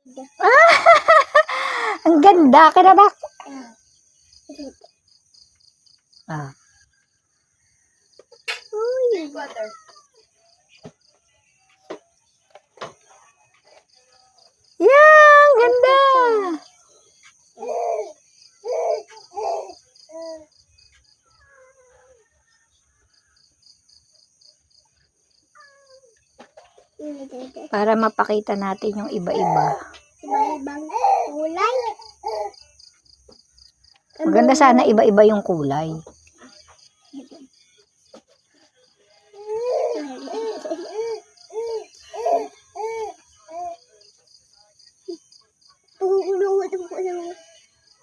Ah, ang ganda. Kinadak. Ah. Yeah, ang ganda. Para mapakita natin yung iba-iba. Iba-ibang kulay. Maganda sana iba-iba yung kulay.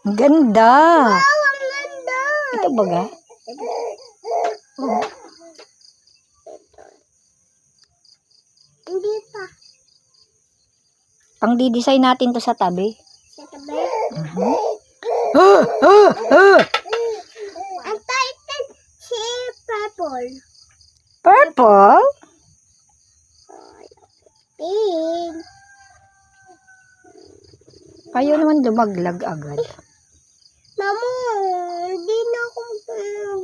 Ang ganda. Wow, ang ganda. Ito baga? Oh. Hindi pa. Pang di-design natin to sa tabi. Sa tabi. Ang title si purple. Purple? Pink. Ayaw naman lumaglag agad. Mamo, hindi na ako.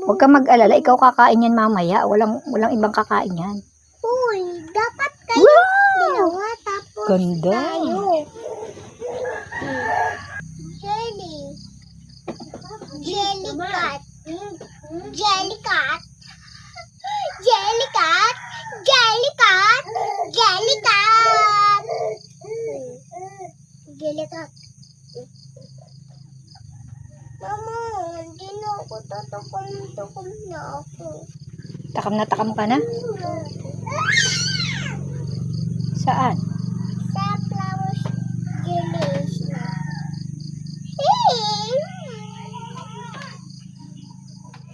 Huwag ka mag-alala, ikaw kakain yan mamaya. Walang ibang kakain yan. Uy, dapat kayo dalawa tapos Ganda. tayo. Jelly. Jelly cat. Jelly cat. Jelly cat. Jelly cat. Jelly cat. Jelly cat. Mama, hindi na ako tatakam na ako. Takam na takam ka na? Saan? Sa flowers jellies na.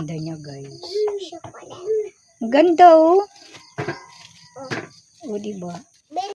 Ganda niya, guys. Chocolate. Ang ganda, oh. Oh, diba?